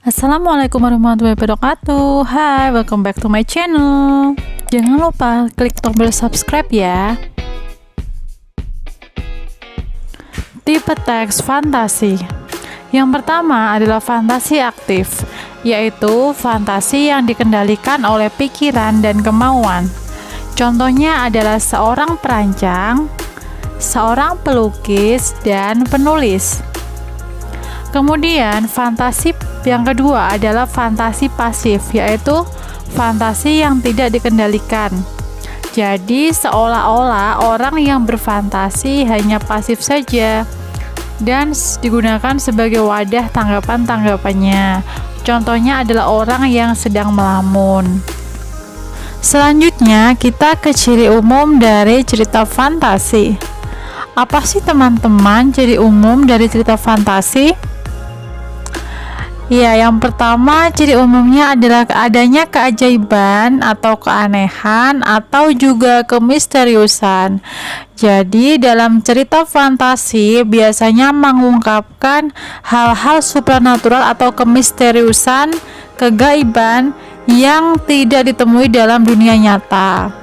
Assalamualaikum warahmatullahi wabarakatuh. Hai, welcome back to my channel. Jangan lupa klik tombol subscribe ya. Tipe teks fantasi. Yang pertama adalah fantasi aktif, yaitu fantasi yang dikendalikan oleh pikiran dan kemauan. Contohnya adalah seorang perancang, seorang pelukis, dan penulis. Kemudian fantasi yang kedua adalah fantasi pasif, yaitu fantasi yang tidak dikendalikan. Jadi seolah-olah orang yang berfantasi hanya pasif saja dan digunakan sebagai wadah tanggapan-tanggapannya. Contohnya adalah orang yang sedang melamun. Selanjutnya kita ke ciri umum dari cerita fantasi. Apa sih teman-teman ciri umum dari cerita fantasi? Ya, yang pertama ciri umumnya adalah adanya keajaiban atau keanehan atau juga kemisteriusan. Jadi dalam cerita fantasi biasanya mengungkapkan hal-hal supranatural atau kemisteriusan, kegaiban yang tidak ditemui dalam dunia nyata.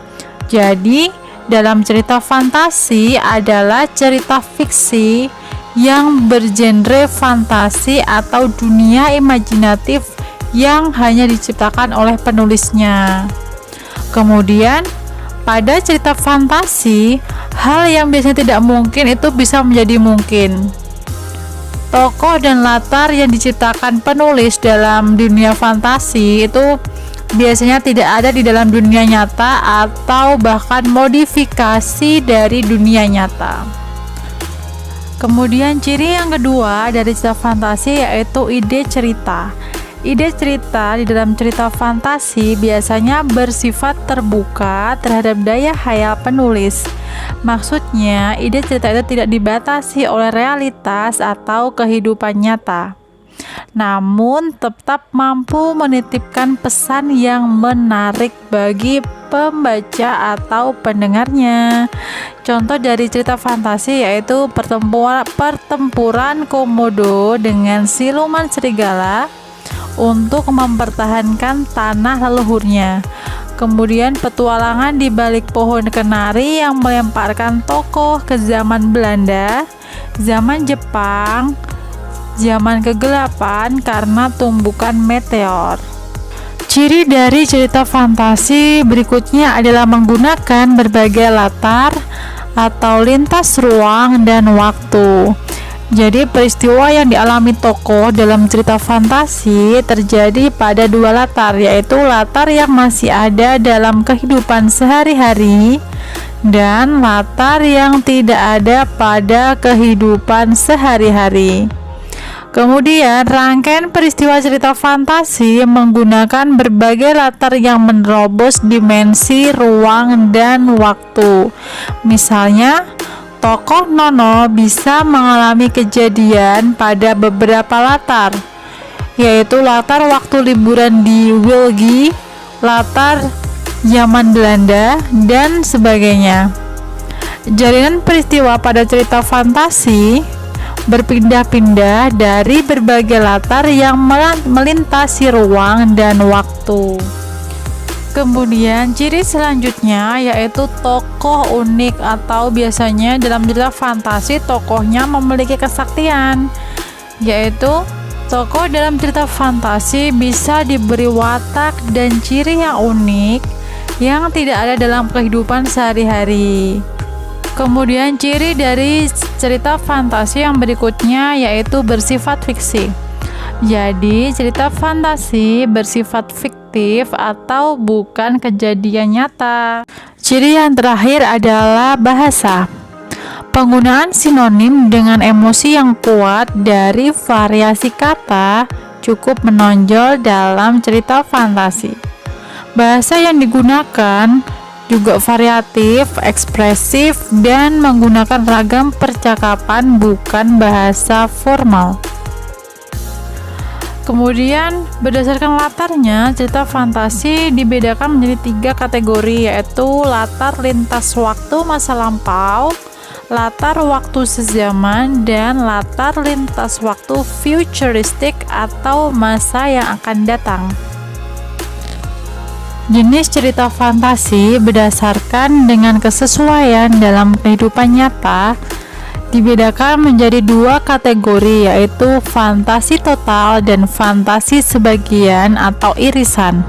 Jadi dalam cerita fantasi adalah cerita fiksi yang bergenre fantasi atau dunia imajinatif yang hanya diciptakan oleh penulisnya. Kemudian pada cerita fantasi, hal yang biasanya tidak mungkin itu bisa menjadi mungkin. Tokoh dan latar yang diciptakan penulis dalam dunia fantasi itu biasanya tidak ada di dalam dunia nyata atau bahkan modifikasi dari dunia nyata. Kemudian ciri yang kedua dari cerita fantasi yaitu ide cerita. Ide cerita di dalam cerita fantasi biasanya bersifat terbuka terhadap daya khayal penulis. Maksudnya, ide cerita itu tidak dibatasi oleh realitas atau kehidupan nyata, namun tetap mampu menitipkan pesan yang menarik bagi pembaca atau pendengarnya. Contoh dari cerita fantasi yaitu pertempuran Komodo dengan siluman serigala untuk mempertahankan tanah leluhurnya. Kemudian petualangan di balik pohon kenari yang melemparkan tokoh ke zaman Belanda, zaman Jepang, zaman kegelapan karena tumbukan meteor. Ciri dari cerita fantasi berikutnya adalah menggunakan berbagai latar atau lintas ruang dan waktu. Jadi peristiwa yang dialami tokoh dalam cerita fantasi terjadi pada dua latar, yaitu latar yang masih ada dalam kehidupan sehari-hari dan latar yang tidak ada pada kehidupan sehari-hari. Kemudian rangkaian peristiwa cerita fantasi menggunakan berbagai latar yang menerobos dimensi ruang dan waktu. Misalnya, tokoh Nono bisa mengalami kejadian pada beberapa latar, yaitu latar waktu liburan di Wilgi, latar zaman Belanda, dan sebagainya. Jalinan peristiwa pada cerita fantasi berpindah-pindah dari berbagai latar yang melintasi ruang dan waktu. Kemudian ciri selanjutnya yaitu tokoh unik, atau biasanya dalam cerita fantasi tokohnya memiliki kesaktian, yaitu tokoh dalam cerita fantasi bisa diberi watak dan ciri yang unik yang tidak ada dalam kehidupan sehari-hari. Kemudian ciri dari cerita fantasi yang berikutnya yaitu bersifat fiksi. Jadi cerita fantasi bersifat fiktif atau bukan kejadian nyata. Ciri yang terakhir adalah bahasa. Penggunaan sinonim dengan emosi yang kuat dari variasi kata cukup menonjol dalam cerita fantasi. Bahasa yang digunakan juga variatif, ekspresif, dan menggunakan ragam percakapan bukan bahasa formal. Kemudian berdasarkan latarnya, cerita fantasi dibedakan menjadi 3 kategori, yaitu latar lintas waktu masa lampau, latar waktu sezaman, dan latar lintas waktu futuristik atau masa yang akan datang. Jenis cerita fantasi berdasarkan dengan kesesuaian dalam kehidupan nyata dibedakan menjadi dua kategori, yaitu fantasi total dan fantasi sebagian atau irisan.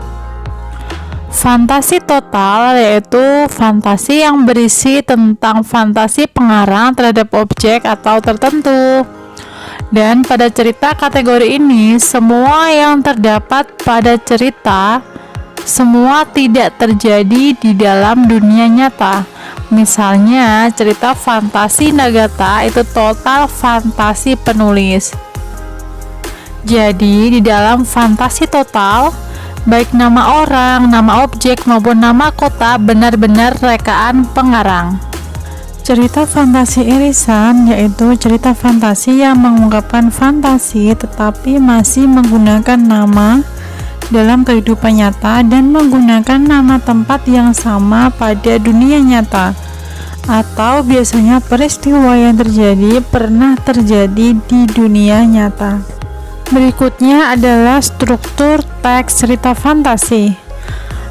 Fantasi total yaitu fantasi yang berisi tentang fantasi pengarang terhadap objek atau tertentu. Dan pada cerita kategori ini, semua yang terdapat pada cerita semua tidak terjadi di dalam dunia nyata. Misalnya, cerita fantasi Nagata itu total fantasi penulis. Jadi, di dalam fantasi total, baik nama orang, nama objek, maupun nama kota benar-benar rekaan pengarang. Cerita fantasi irisan yaitu cerita fantasi yang mengungkapkan fantasi tetapi masih menggunakan nama dalam kehidupan nyata dan menggunakan nama tempat yang sama pada dunia nyata, atau biasanya peristiwa yang terjadi pernah terjadi di dunia nyata. Berikutnya adalah struktur teks cerita fantasi,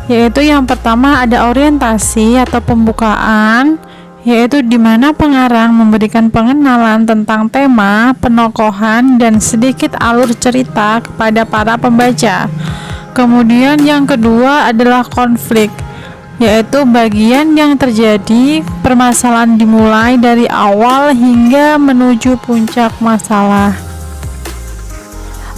yaitu yang pertama ada orientasi atau pembukaan, yaitu di mana pengarang memberikan pengenalan tentang tema, penokohan, dan sedikit alur cerita kepada para pembaca. Kemudian yang kedua adalah konflik, yaitu bagian yang terjadi, permasalahan dimulai dari awal hingga menuju puncak masalah.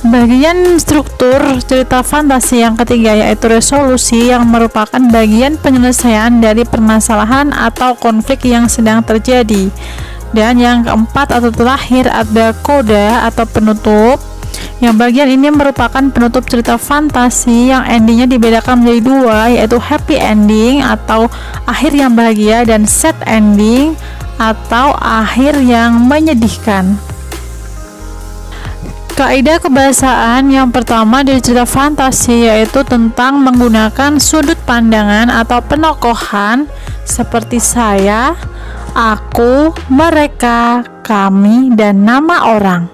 Bagian struktur cerita fantasi yang ketiga yaitu resolusi, yang merupakan bagian penyelesaian dari permasalahan atau konflik yang sedang terjadi. Dan yang keempat atau terakhir ada koda atau penutup, yang bagian ini merupakan penutup cerita fantasi yang endingnya dibedakan menjadi dua, yaitu happy ending atau akhir yang bahagia dan sad ending atau akhir yang menyedihkan. Kaidah kebahasaan yang pertama dari cerita fantasi yaitu tentang menggunakan sudut pandangan atau penokohan seperti saya, aku, mereka, kami, dan nama orang.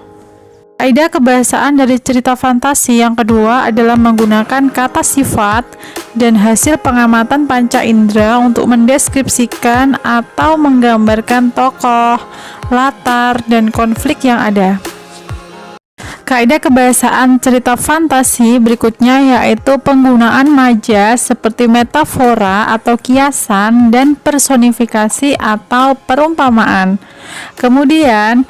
Kaidah kebahasaan dari cerita fantasi yang kedua adalah menggunakan kata sifat dan hasil pengamatan panca indera untuk mendeskripsikan atau menggambarkan tokoh, latar, dan konflik yang ada. Kaidah kebahasaan cerita fantasi berikutnya yaitu penggunaan majas seperti metafora atau kiasan dan personifikasi atau perumpamaan. Kemudian,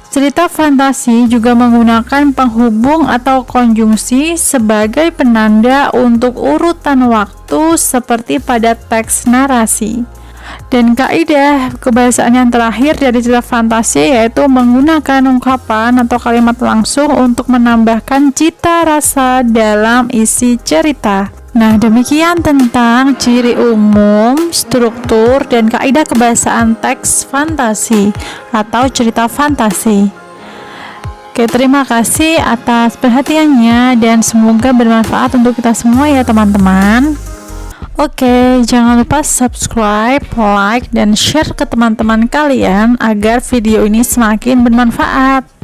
cerita fantasi juga menggunakan penghubung atau konjungsi sebagai penanda untuk urutan waktu seperti pada teks narasi. Dan kaidah kebahasaan yang terakhir dari cerita fantasi yaitu menggunakan ungkapan atau kalimat langsung untuk menambahkan cita rasa dalam isi cerita. Nah, demikian tentang ciri umum, struktur, dan kaidah kebahasaan teks fantasi atau cerita fantasi. Oke, terima kasih atas perhatiannya dan semoga bermanfaat untuk kita semua ya teman-teman. Oke, jangan lupa subscribe, like, dan share ke teman-teman kalian agar video ini semakin bermanfaat.